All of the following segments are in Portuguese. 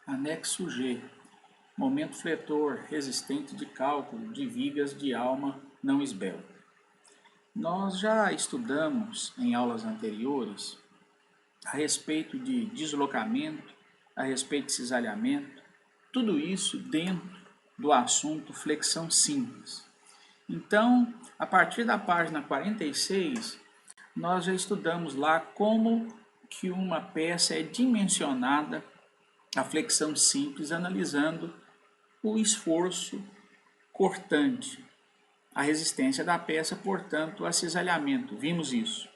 Anexo G. Momento fletor resistente de cálculo de vigas de alma não esbelta. Nós já estudamos em aulas anteriores a respeito de deslocamento, a respeito de cisalhamento, tudo isso dentro do assunto flexão simples. Então, a partir da página 46, nós já estudamos lá como que uma peça é dimensionada a flexão simples, analisando o esforço cortante, a resistência da peça, portanto, a cisalhamento. Vimos isso.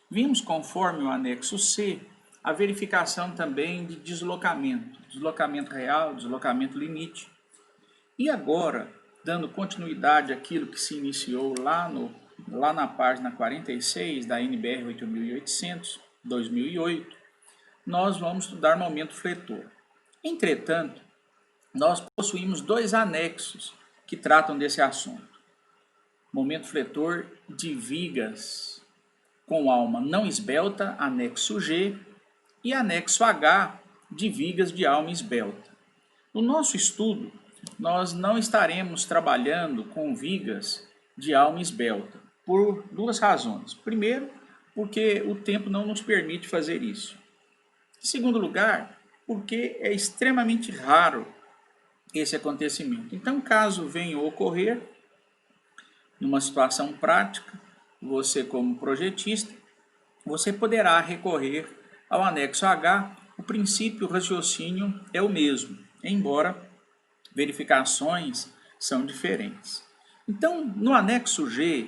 Vimos, conforme o anexo C, a verificação também de deslocamento real, deslocamento limite. E agora, dando continuidade àquilo que se iniciou lá na página 46 da NBR 8800, 2008, nós vamos estudar momento fletor. Entretanto, nós possuímos dois anexos que tratam desse assunto. Momento fletor de vigas com alma não esbelta, anexo G, e anexo H de vigas de alma esbelta. No nosso estudo, nós não estaremos trabalhando com vigas de alma esbelta, por duas razões. Primeiro, porque o tempo não nos permite fazer isso. Em segundo lugar, porque é extremamente raro esse acontecimento. Então, caso venha a ocorrer, numa situação prática, você como projetista, você poderá recorrer ao anexo H. O princípio, o raciocínio é o mesmo, embora verificações são diferentes. Então, no anexo G,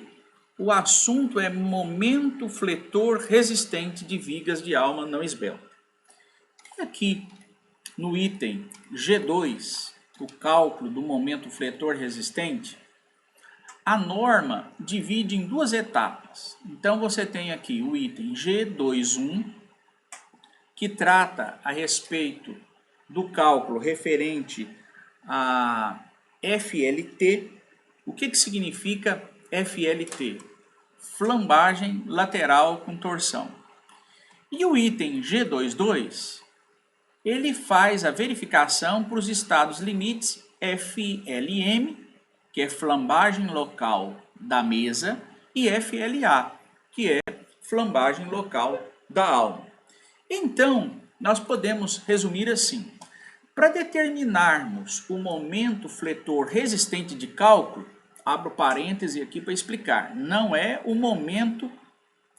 o assunto é momento fletor resistente de vigas de alma não esbelta. Aqui, no item G2, o cálculo do momento fletor resistente, a norma divide em duas etapas. Então, você tem aqui o item G21, que trata a respeito do cálculo referente a FLT. O que significa FLT? Flambagem lateral com torção. E o item G22, ele faz a verificação para os estados limites FLM, que é flambagem local da mesa, e FLA, que é flambagem local da alma. Então, nós podemos resumir assim: para determinarmos o momento fletor resistente de cálculo, abro parêntese aqui para explicar, não é o momento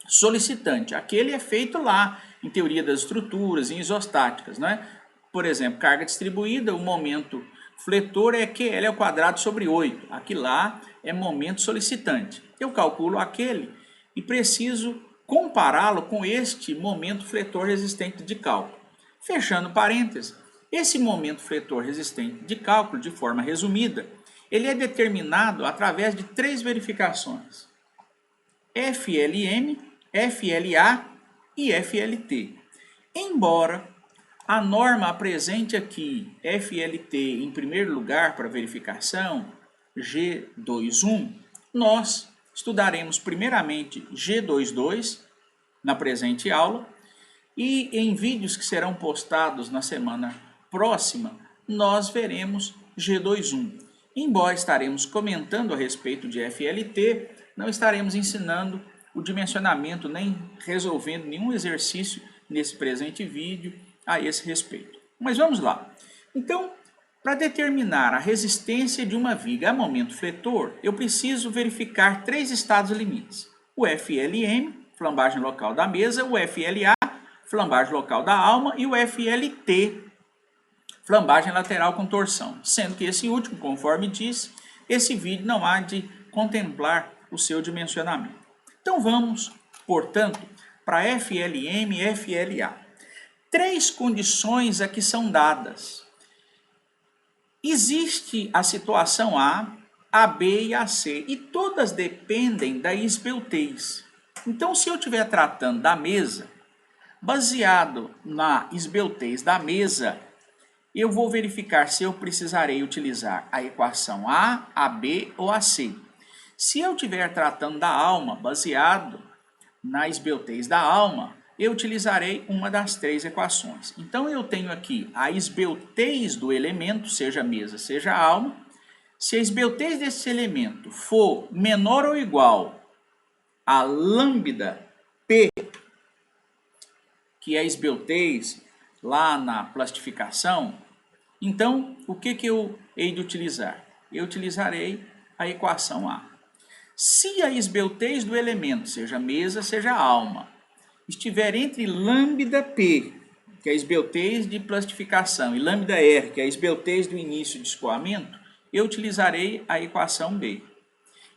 solicitante. Aquele é feito lá em teoria das estruturas, em isostáticas, né? Por exemplo, carga distribuída, o momento fletor é QL ao quadrado sobre 8. Aqui lá é momento solicitante. Eu calculo aquele e preciso compará-lo com este momento fletor resistente de cálculo. Fechando parênteses, esse momento fletor resistente de cálculo, de forma resumida, ele é determinado através de três verificações: FLM, FLA e FLT. Embora a norma apresente aqui FLT em primeiro lugar para verificação, G21, nós estudaremos primeiramente G22 na presente aula e em vídeos que serão postados na semana próxima, nós veremos G21. Embora estaremos comentando a respeito de FLT, não estaremos ensinando o dimensionamento nem resolvendo nenhum exercício nesse presente vídeo a esse respeito. Mas vamos lá. Então, para determinar a resistência de uma viga a momento fletor, eu preciso verificar três estados limites: o FLM, flambagem local da mesa, o FLA, flambagem local da alma, e o FLT, flambagem lateral com torção. Sendo que esse último, conforme disse, esse vídeo não há de contemplar o seu dimensionamento. Então vamos, portanto, para FLM e FLA. Três condições aqui são dadas. Existe a situação A, a B e a C, e todas dependem da esbeltez. Então, se eu estiver tratando da mesa, baseado na esbeltez da mesa, eu vou verificar se eu precisarei utilizar a equação A, B ou a C. Se eu estiver tratando da alma, baseado na esbeltez da alma, eu utilizarei uma das três equações. Então, eu tenho aqui a esbeltez do elemento, seja mesa, seja alma. Se a esbeltez desse elemento for menor ou igual a lambda P, que é a esbeltez lá na plastificação, então, o que eu hei de utilizar? Eu utilizarei a equação A. Se a esbeltez do elemento, seja mesa, seja alma, estiver entre lambda P, que é a esbeltez de plastificação, e lambda R, que é a esbeltez do início de escoamento, eu utilizarei a equação B.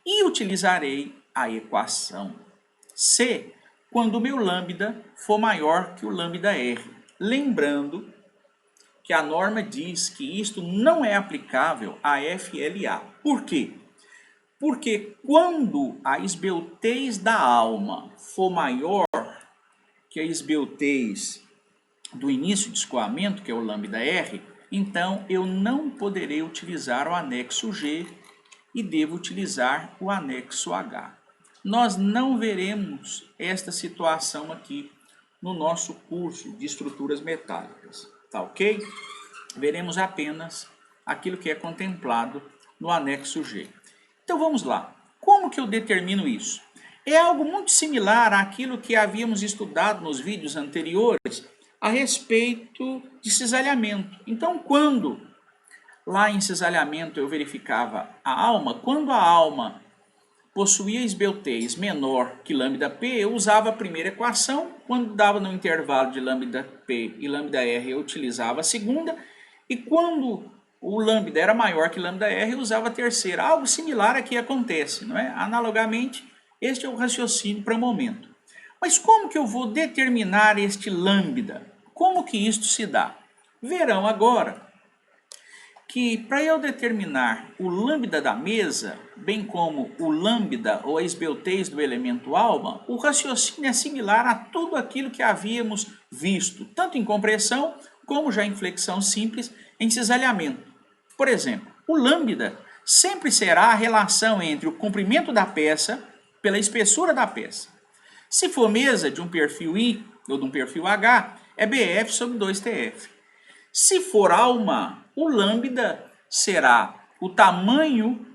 E utilizarei a equação C quando o meu lambda for maior que o lambda R. Lembrando que a norma diz que isto não é aplicável a FLA. Por quê? Porque quando a esbeltez da alma for maior que a esbeltez do início de escoamento, que é o lambda R, então eu não poderei utilizar o anexo G e devo utilizar o anexo H. Nós não veremos esta situação aqui no nosso curso de estruturas metálicas, tá ok? Veremos apenas aquilo que é contemplado no anexo G. Então vamos lá. Como que eu determino isso? É algo muito similar àquilo que havíamos estudado nos vídeos anteriores a respeito de cisalhamento. Então, quando lá em cisalhamento eu verificava a alma, quando a alma possuía esbeltez menor que lambda P, eu usava a primeira equação. Quando dava no intervalo de lambda P e lambda R, eu utilizava a segunda. E quando o lambda era maior que lambda R, eu usava a terceira. Algo similar aqui acontece, não é? Analogamente, este é o raciocínio para o momento. Mas como que eu vou determinar este lambda? Como que isto se dá? Verão agora que para eu determinar o lambda da mesa, bem como o lambda ou a esbeltez do elemento alma, o raciocínio é similar a tudo aquilo que havíamos visto, tanto em compressão como já em flexão simples, em cisalhamento. Por exemplo, o lambda sempre será a relação entre o comprimento da peça pela espessura da peça. Se for mesa de um perfil I ou de um perfil H, é BF sobre 2TF. Se for alma, o lambda será o tamanho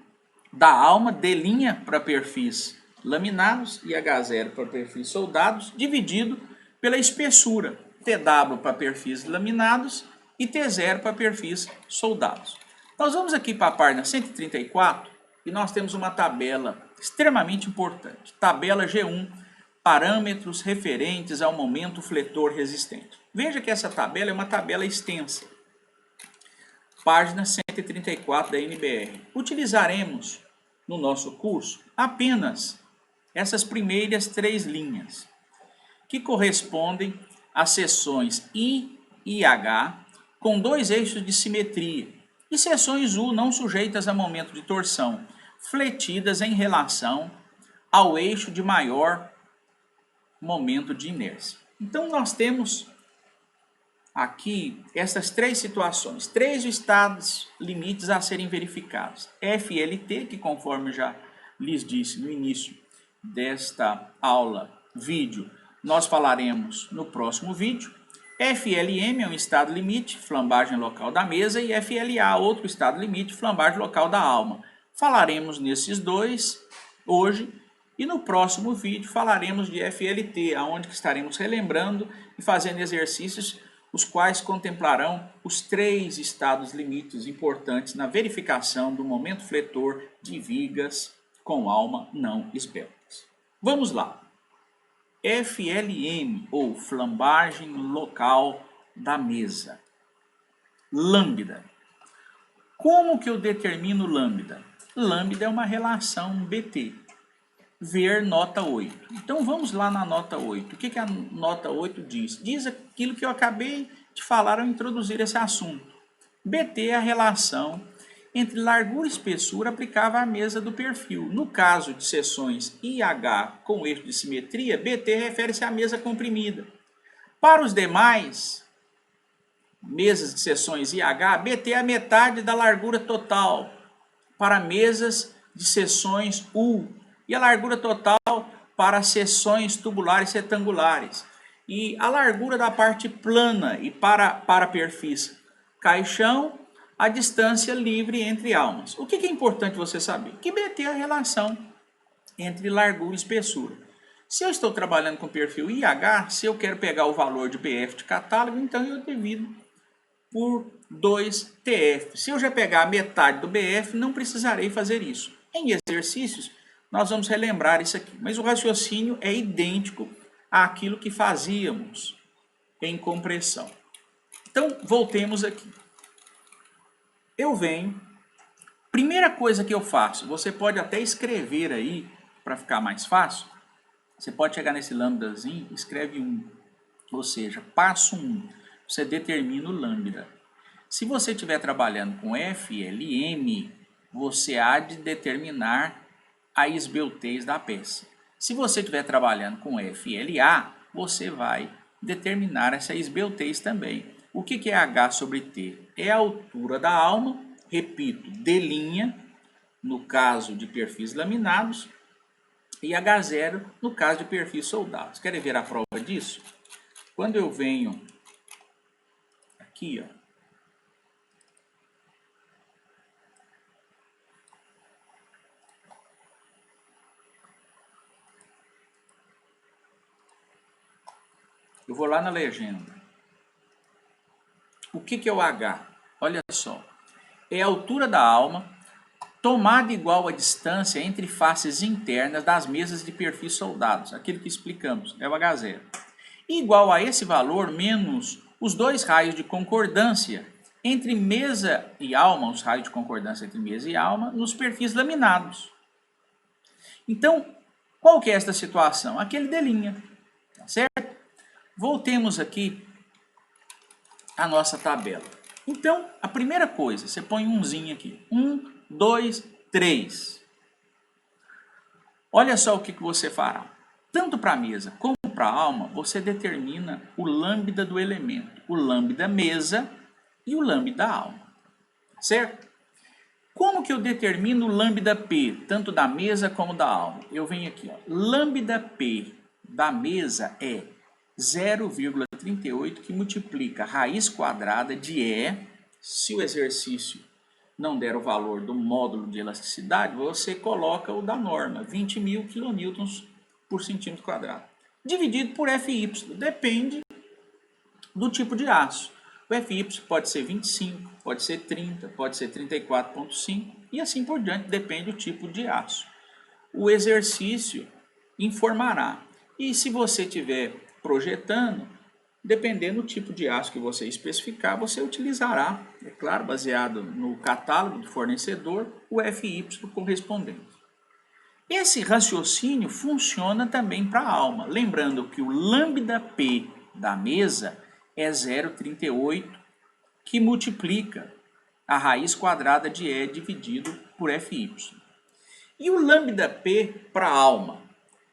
da alma D' para perfis laminados e H0 para perfis soldados, dividido pela espessura, TW para perfis laminados e T0 para perfis soldados. Nós vamos aqui para a página 134 e nós temos uma tabela extremamente importante. Tabela G1, parâmetros referentes ao momento fletor resistente. Veja que essa tabela é uma tabela extensa. Página 134 da NBR. Utilizaremos no nosso curso apenas essas primeiras três linhas, que correspondem às seções I e H com dois eixos de simetria e seções U não sujeitas a momento de torção, fletidas em relação ao eixo de maior momento de inércia. Então nós temos aqui essas três situações, três estados limites a serem verificados. FLT, que conforme já lhes disse no início desta aula, vídeo, nós falaremos no próximo vídeo. FLM é um estado limite, flambagem local da mesa, e FLA, outro estado limite, flambagem local da alma. Falaremos nesses dois hoje e no próximo vídeo falaremos de FLT, onde estaremos relembrando e fazendo exercícios os quais contemplarão os três estados limites importantes na verificação do momento fletor de vigas com alma não esbeltas. Vamos lá. FLM, ou flambagem local da mesa. Lambda. Como que eu determino lambda? Lambda é uma relação BT. Ver nota 8. Então vamos lá na nota 8. O que a nota 8 diz? Diz aquilo que eu acabei de falar ao introduzir esse assunto. BT é a relação entre largura e espessura aplicável à mesa do perfil. No caso de seções IH com eixo de simetria, BT refere-se à mesa comprimida. Para os demais mesas de seções IH, BT é a metade da largura total para mesas de seções U e a largura total para seções tubulares retangulares. E a largura da parte plana e para perfis caixão, a distância livre entre almas. O que é importante você saber? Que BT é a relação entre largura e espessura. Se eu estou trabalhando com perfil IH, se eu quero pegar o valor de BF de catálogo, então eu divido por 2 TF. Se eu já pegar a metade do BF, não precisarei fazer isso. Em exercícios, nós vamos relembrar isso aqui, mas o raciocínio é idêntico àquilo que fazíamos em compressão. Então, voltemos aqui. Eu venho, primeira coisa que eu faço, você pode até escrever aí, para ficar mais fácil, você pode chegar nesse lambdazinho, escreve 1, ou seja, passo 1, você determina o lambda. Se você estiver trabalhando com FLM, você há de determinar a esbeltez da peça. Se você estiver trabalhando com FLA, você vai determinar essa esbeltez também. O que é H sobre T? É a altura da alma, repito, D', no caso de perfis laminados, e H0 no caso de perfis soldados. Querem ver a prova disso? Quando eu venho aqui, ó, eu vou lá na legenda. O que é o H? Olha só, é a altura da alma tomada igual à distância entre faces internas das mesas de perfis soldados, aquilo que explicamos, é o H0. Igual a esse valor menos os 2 raios de concordância entre mesa e alma, os raios de concordância entre mesa e alma, nos perfis laminados. Então, qual que é esta situação? Aquele D', tá certo? Voltemos aqui à nossa tabela. Então, a primeira coisa, você põe umzinho aqui. 1, 2, 3. Olha só o que você fará. Tanto para a mesa como para a alma, você determina o lambda do elemento. O lambda mesa e o lambda alma. Certo? Como que eu determino o lambda P, tanto da mesa como da alma? Eu venho aqui, ó. Lambda P da mesa é 0,38 que multiplica a raiz quadrada de E, se o exercício não der o valor do módulo de elasticidade, você coloca o da norma, 20.000 kN por centímetro quadrado. Dividido por Fy, depende do tipo de aço. O Fy pode ser 25, pode ser 30, pode ser 34,5 e assim por diante, depende do tipo de aço. O exercício informará. E se você estiver projetando, dependendo do tipo de aço que você especificar, você utilizará, é claro, baseado no catálogo do fornecedor, o Fy correspondente. Esse raciocínio funciona também para a alma, lembrando que o lambda P da mesa é 0,38, que multiplica a raiz quadrada de E dividido por Fy. E o lambda P para a alma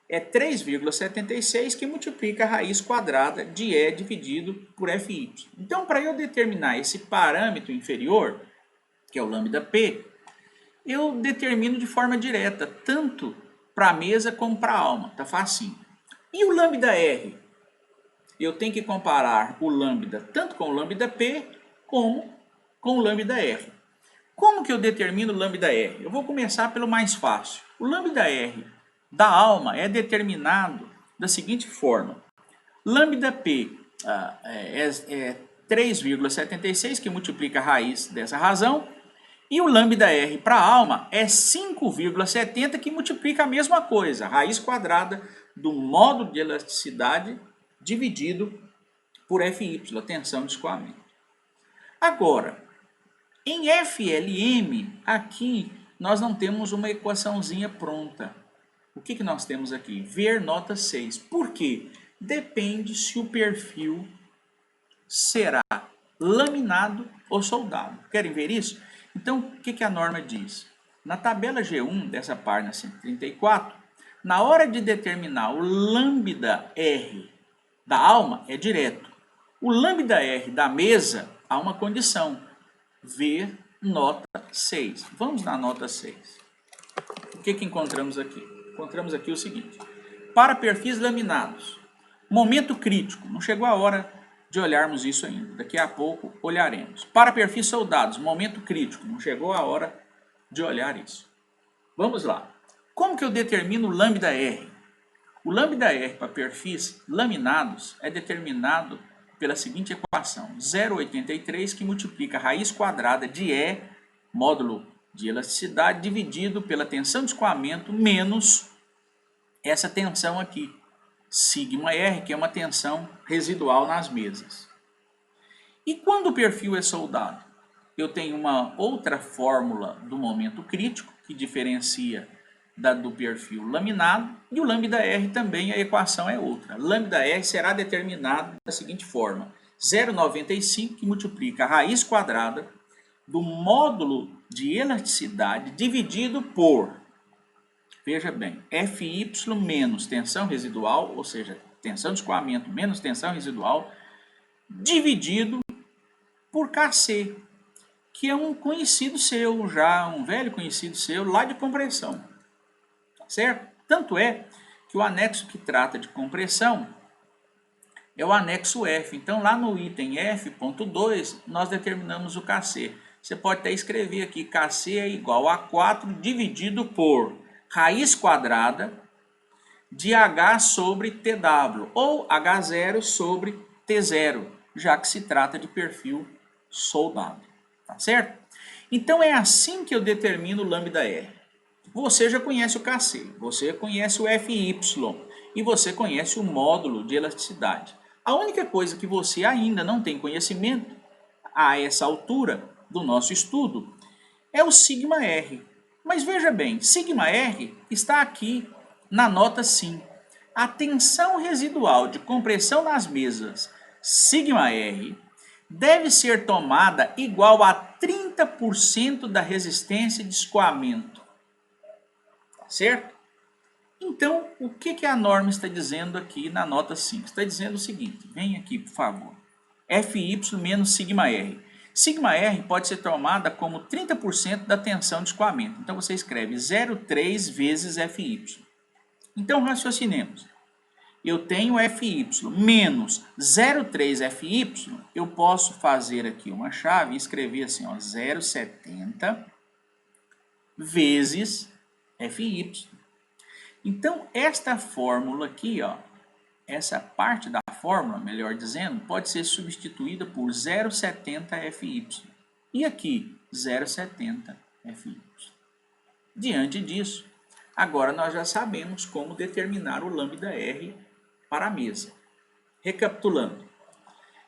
é 3,76, que multiplica a raiz quadrada de E dividido por Fy. Então, para eu determinar esse parâmetro inferior, que é o lambda P, eu determino de forma direta, tanto para a mesa como para a alma. Tá facinho. E o lambda R? Eu tenho que comparar o lambda tanto com o lambda P como com o lambda R. Como que eu determino o lambda R? Eu vou começar pelo mais fácil. O lambda R da alma é determinado da seguinte forma. Lambda P é 3,76, que multiplica a raiz dessa razão. E o lambda R para a alma é 5,70, que multiplica a mesma coisa. A raiz quadrada do módulo de elasticidade dividido por Fy, a tensão de escoamento. Agora, em FLM, aqui nós não temos uma equaçãozinha pronta. O que nós temos aqui? Ver nota 6. Por quê? Depende se o perfil será laminado ou soldado. Querem ver isso? Então, o que a norma diz? Na tabela G1 dessa página 134, na hora de determinar o lambda R da alma, é direto. O lambda R da mesa, há uma condição. Ver nota 6. Vamos na nota 6. O que encontramos aqui? Encontramos aqui o seguinte. Para perfis laminados, Momento crítico. Não chegou a hora de olharmos isso ainda. Daqui a pouco olharemos. Para perfis soldados, momento crítico. Não chegou a hora de olhar isso. Vamos lá. Como que eu determino o lambda R? O lambda R para perfis laminados é determinado pela seguinte equação. 0,83 que multiplica a raiz quadrada de E, módulo de elasticidade, dividido pela tensão de escoamento menos essa tensão aqui, sigma R, que é uma tensão residual nas mesas. E quando o perfil é soldado? Eu tenho uma outra fórmula do momento crítico, que diferencia da do perfil laminado, e o lambda R também, a equação é outra. Lambda R será determinado da seguinte forma. 0,95 que multiplica a raiz quadrada do módulo de elasticidade dividido por, veja bem, Fy menos tensão residual, ou seja, tensão de escoamento menos tensão residual, dividido por Kc, que é um conhecido seu já, um velho conhecido seu lá de compressão. Certo? Tanto é que o anexo que trata de compressão é o anexo F. Então, lá no item F.2, nós determinamos o Kc. Você pode até escrever aqui, Kc é igual a 4 dividido por raiz quadrada de H sobre TW, ou H0 sobre T0, já que se trata de perfil soldado. Tá certo? Então, é assim que eu determino o lambda R. Você já conhece o Kc, você conhece o Fy e você conhece o módulo de elasticidade. A única coisa que você ainda não tem conhecimento a essa altura do nosso estudo é o sigma R. Mas veja bem, sigma R está aqui na nota sim. A tensão residual de compressão nas mesas, sigma R, deve ser tomada igual a 30% da resistência de escoamento. Certo? Então, o que a norma está dizendo aqui na nota 5? Está dizendo o seguinte, vem aqui, por favor. Fy menos sigma R. Sigma R pode ser tomada como 30% da tensão de escoamento. Então, você escreve 0,3 vezes Fy. Então, raciocinemos. Eu tenho Fy menos 0,3 Fy. Eu posso fazer aqui uma chave e escrever assim, 0,70 vezes Fy. Então, esta fórmula aqui, essa parte da fórmula, melhor dizendo, pode ser substituída por 0,70 Fy. E aqui, 0,70 Fy. Diante disso, agora nós já sabemos como determinar o lambda R para a mesa. Recapitulando,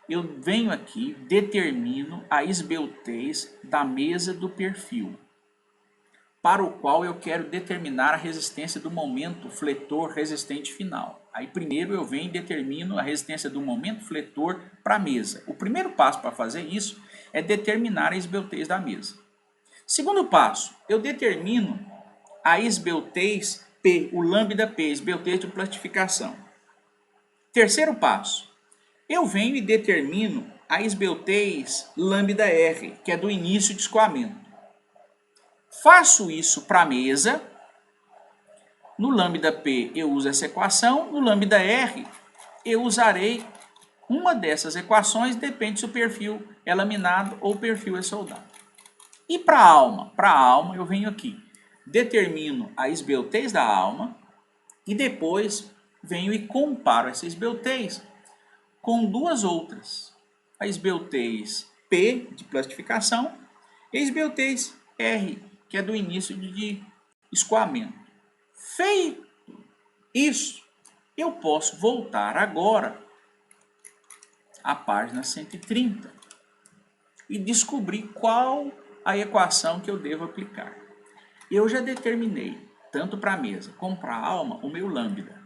eu venho aqui, determino a esbeltez da mesa do perfil, para o qual eu quero determinar a resistência do momento fletor resistente final. Aí primeiro eu venho e determino a resistência do momento fletor para a mesa. O primeiro passo para fazer isso é determinar a esbeltez da mesa. Segundo passo, eu determino a esbeltez P, o lambda P, esbeltez de plastificação. Terceiro passo, eu venho e determino a esbeltez lambda R, que é do início de escoamento. Faço isso para a mesa. No lambda P eu uso essa equação. No lambda R eu usarei uma dessas equações, depende se o perfil é laminado ou o perfil é soldado. E para a alma? Para a alma eu venho aqui, determino a esbeltez da alma e depois venho e comparo essa esbeltez com duas outras. A esbeltez P de plastificação e a esbeltez R, que é do início de escoamento. Feito isso, eu posso voltar agora à página 130 e descobrir qual a equação que eu devo aplicar. Eu já determinei, tanto para a mesa como para a alma, o meu lambda.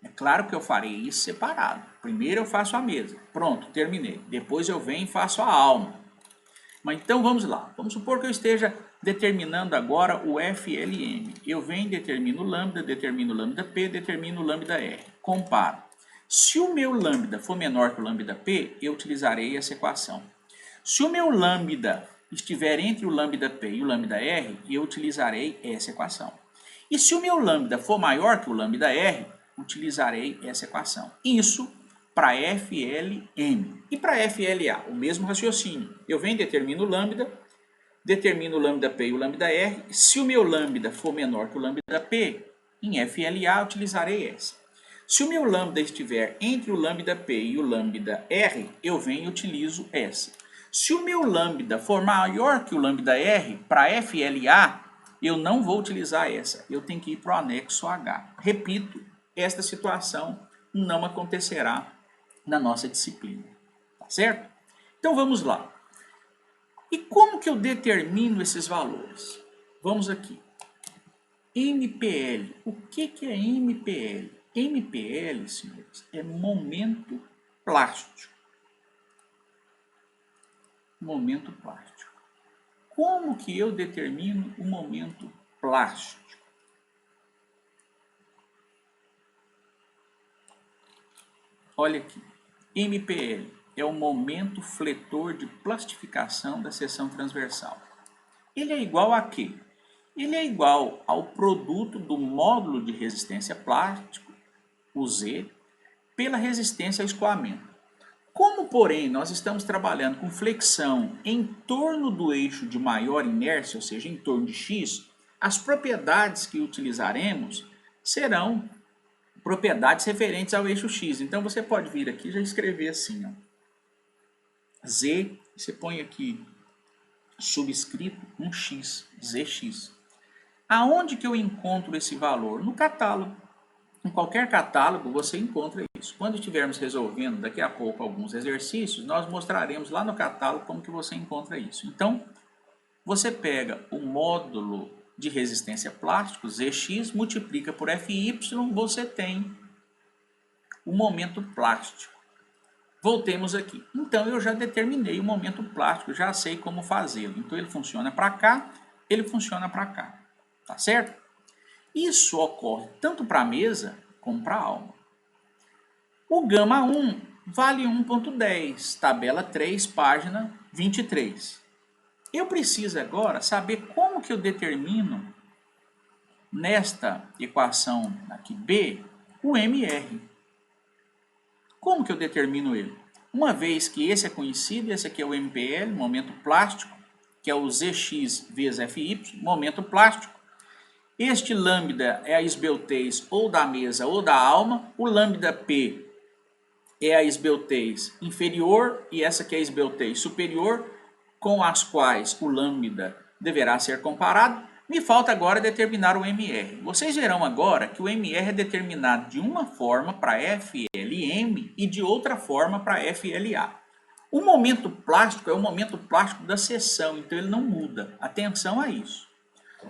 É claro que eu farei isso separado. Primeiro eu faço a mesa. Pronto, terminei. Depois eu venho e faço a alma. Mas então vamos lá. Vamos supor que eu esteja determinando agora o FLM. Eu venho, determino o lambda P, determino o lambda R. Comparo. Se o meu lambda for menor que o lambda P, eu utilizarei essa equação. Se o meu lambda estiver entre o lambda P e o lambda R, eu utilizarei essa equação. E se o meu lambda for maior que o lambda R, utilizarei essa equação. Isso para FLM. E para FLA, o mesmo raciocínio. Eu venho e determino o lambda P e o lambda R. Se o meu lambda for menor que o lambda P, em FLA utilizarei essa. Se o meu lambda estiver entre o lambda P e o lambda R, eu venho e utilizo essa. Se o meu lambda for maior que o lambda R, para FLA, eu não vou utilizar essa. Eu tenho que ir para o anexo H. Repito, esta situação não acontecerá na nossa disciplina. Tá certo? Então vamos lá. E como que eu determino esses valores? Vamos aqui. MPL. O que é MPL? MPL, senhores, é momento plástico. Momento plástico. Como que eu determino o momento plástico? Olha aqui. MPL é o momento fletor de plastificação da seção transversal. Ele é igual a quê? Ele é igual ao produto do módulo de resistência plástico, o Z, pela resistência ao escoamento. Como, porém, nós estamos trabalhando com flexão em torno do eixo de maior inércia, ou seja, em torno de X, as propriedades que utilizaremos serão propriedades referentes ao eixo X. Então, você pode vir aqui e já escrever assim, ó, Z, você põe aqui subscrito um X, ZX. Aonde que eu encontro esse valor? No catálogo. Em qualquer catálogo você encontra isso. Quando estivermos resolvendo daqui a pouco alguns exercícios, nós mostraremos lá no catálogo como que você encontra isso. Então, você pega o módulo de resistência plástico, ZX, multiplica por FY, você tem o momento plástico. Voltemos aqui. Então, eu já determinei o momento plástico, já sei como fazê-lo. Então, ele funciona para cá, ele funciona para cá. Tá certo? Isso ocorre tanto para a mesa como para a alma. O gama 1 vale 1.10, tabela 3, página 23. Eu preciso agora saber como que eu determino nesta equação aqui B o MR. Como que eu determino ele? Uma vez que esse é conhecido, esse aqui é o MPL, momento plástico, que é o ZX vezes FY, momento plástico. Este lambda é a esbeltez ou da mesa ou da alma. O lambda P é a esbeltez inferior e essa aqui é a esbeltez superior, com as quais o lambda deverá ser comparado. Me falta agora determinar o MR. Vocês verão agora que o MR é determinado de uma forma para FLM e de outra forma para FLA. O momento plástico é o momento plástico da seção, então ele não muda. Atenção a isso.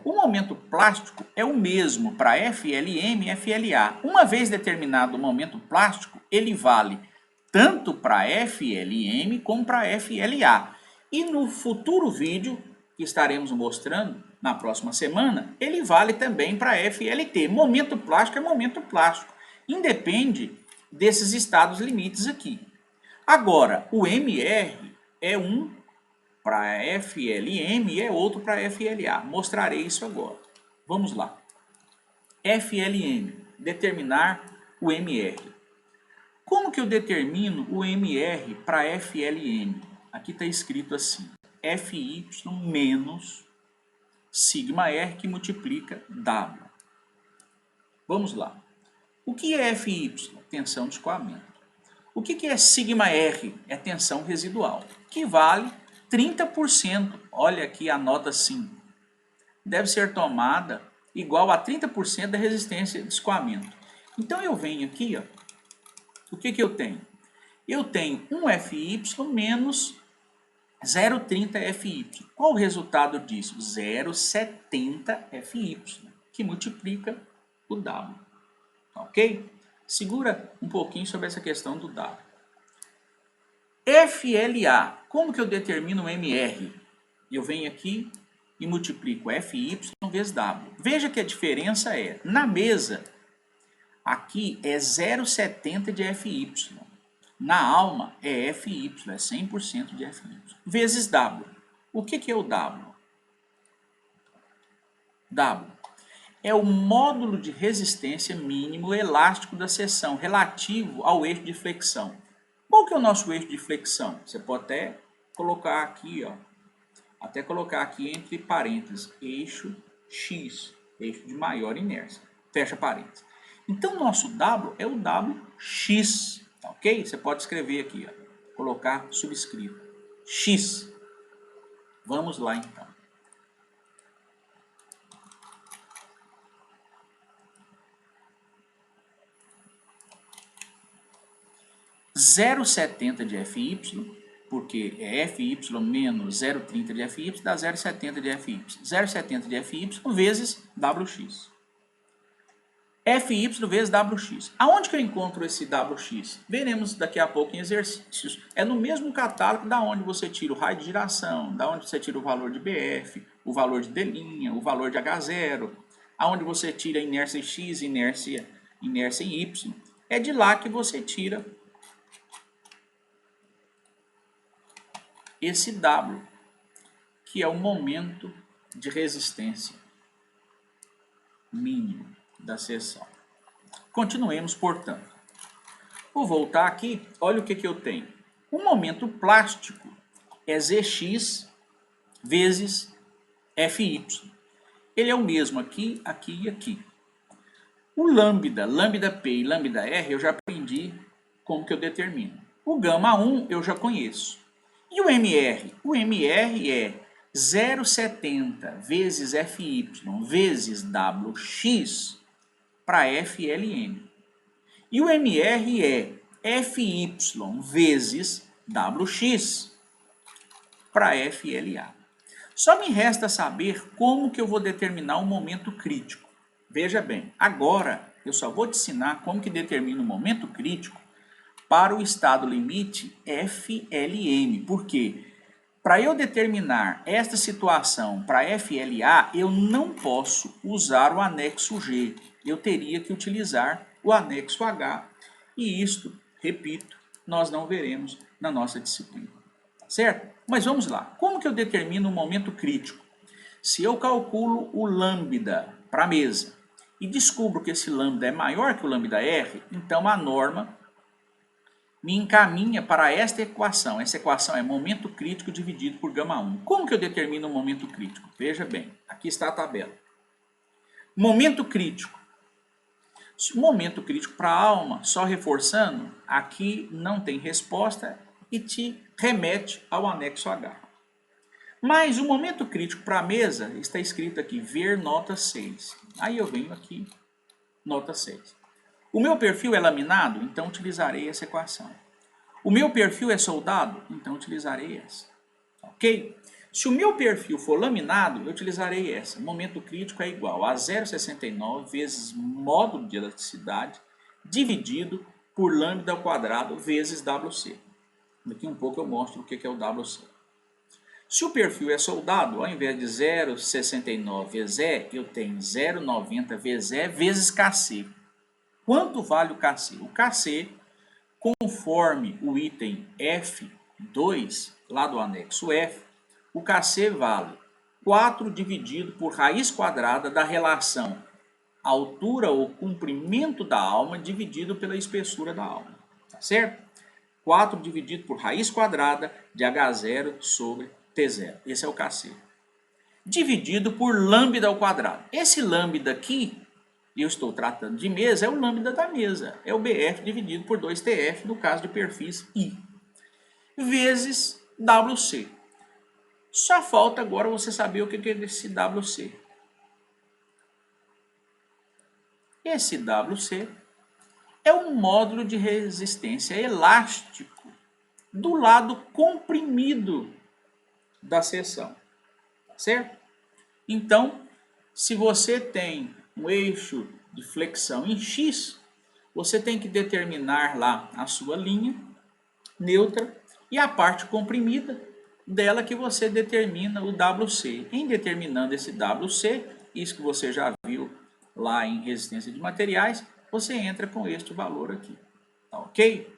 O momento plástico é o mesmo para FLM e FLA. Uma vez determinado o momento plástico, ele vale tanto para FLM como para FLA. E no futuro vídeo, que estaremos mostrando na próxima semana, ele vale também para FLT. Momento plástico é momento plástico. Independe desses estados limites aqui. Agora, o MR é um para FLM e é outro para FLA. Mostrarei isso agora. Vamos lá. FLM, determinar o MR. Como que eu determino o MR para FLM? Aqui está escrito assim, FY menos sigma R que multiplica W. Vamos lá. O que é FY? Tensão de escoamento. O que é sigma R? É tensão residual, que vale 30%. Olha aqui a nota 5. Deve ser tomada igual a 30% da resistência de escoamento. Então eu venho aqui, ó, o que eu tenho? Eu tenho um FY menos 0,30 FY. Qual o resultado disso? 0,70 FY, que multiplica o W. Ok? Segura um pouquinho sobre essa questão do W. FLA. Como que eu determino o MR? Eu venho aqui e multiplico FY vezes W. Veja que a diferença é, na mesa, aqui é 0,70 de FY. Na alma é FY, é 100% de FY. Vezes W. O que é o W? W é o módulo de resistência mínimo elástico da seção relativo ao eixo de flexão. Qual que é o nosso eixo de flexão? Você pode até colocar aqui, ó, entre parênteses, eixo X, eixo de maior inércia, fecha parênteses. Então, nosso W é o WX, tá ok? Você pode escrever aqui, ó, colocar subscrito, X. Vamos lá, então. Zero 0,70 de FY, porque é FY menos 0,30 de FY, dá 0,70 de FY. 0,70 de FY vezes WX. FY vezes WX. Aonde que eu encontro esse WX? Veremos daqui a pouco em exercícios. É no mesmo catálogo da onde você tira o raio de giração, da onde você tira o valor de BF, o valor de D', o valor de H0, aonde você tira a inércia X, inércia Y. É de lá que você tira esse W, que é o momento de resistência mínimo da seção. Continuemos, portanto. Vou voltar aqui, olha o que eu tenho. O momento plástico é Zx vezes Fy. Ele é o mesmo aqui, aqui e aqui. O lambda, lambda P e lambda R eu já aprendi como que eu determino. O gama 1 eu já conheço. E o MR? O MR é 0,70 vezes FY vezes WX para FLM. E o MR é FY vezes WX para FLA. Só me resta saber como que eu vou determinar o momento crítico. Veja bem, agora eu só vou te ensinar como que determina o momento crítico para o estado limite FLM. Por quê? Para eu determinar esta situação para FLA, eu não posso usar o anexo G. Eu teria que utilizar o anexo H. E isto, repito, nós não veremos na nossa disciplina. Certo? Mas vamos lá. Como que eu determino o momento crítico? Se eu calculo o lambda para a mesa e descubro que esse lambda é maior que o lambda R, então a norma me encaminha para esta equação. Essa equação é momento crítico dividido por gama 1. Como que eu determino o momento crítico? Veja bem, aqui está a tabela. Momento crítico. Momento crítico para a alma, só reforçando, aqui não tem resposta e te remete ao anexo H. Mas o momento crítico para a mesa está escrito aqui, ver nota 6. Aí eu venho aqui, nota 6. O meu perfil é laminado, então utilizarei essa equação. O meu perfil é soldado, então utilizarei essa. Ok? Se o meu perfil for laminado, eu utilizarei essa. Momento crítico é igual a 0,69 vezes módulo de elasticidade dividido por lambda ao quadrado vezes WC. Daqui um pouco eu mostro o que é o WC. Se o perfil é soldado, ao invés de 0,69 vezes E, eu tenho 0,90 vezes E vezes KC. Quanto vale o KC? O KC, conforme o item F2, lá do anexo F, o KC vale 4 dividido por raiz quadrada da relação altura ou comprimento da alma dividido pela espessura da alma. Tá certo? 4 dividido por raiz quadrada de H0 sobre T0. Esse é o KC. Dividido por lambda ao quadrado. Esse lambda aqui, eu estou tratando de mesa, é o lambda da mesa. É o BF dividido por 2TF, no caso de perfis I. Vezes WC. Só falta agora você saber o que é esse WC. Esse WC é um módulo de resistência elástico do lado comprimido da seção. Certo? Então, se você tem um eixo de flexão em X, você tem que determinar lá a sua linha neutra e a parte comprimida dela que você determina o WC. Em determinando esse WC, isso que você já viu lá em resistência de materiais, você entra com este valor aqui. Tá ok?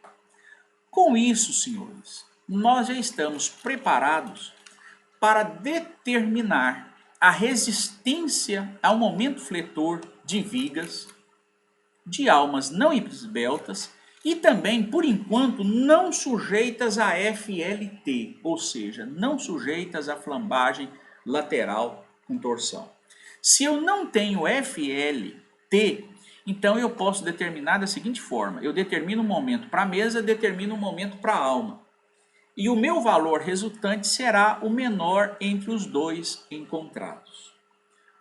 Com isso, senhores, nós já estamos preparados para determinar a resistência ao momento fletor de vigas, de almas não esbeltas e também, por enquanto, não sujeitas a FLT, ou seja, não sujeitas à flambagem lateral com torção. Se eu não tenho FLT, então eu posso determinar da seguinte forma: eu determino um momento para a mesa, determino um momento para a alma. E o meu valor resultante será o menor entre os dois encontrados.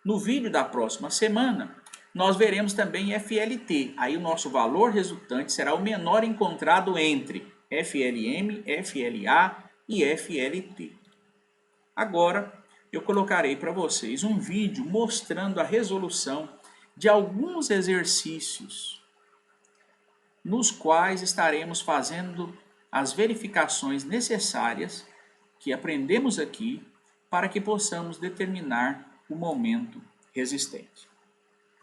No vídeo da próxima semana, nós veremos também FLT. Aí o nosso valor resultante será o menor encontrado entre FLM, FLA e FLT. Agora, eu colocarei para vocês um vídeo mostrando a resolução de alguns exercícios nos quais estaremos fazendo as verificações necessárias que aprendemos aqui para que possamos determinar o momento resistente.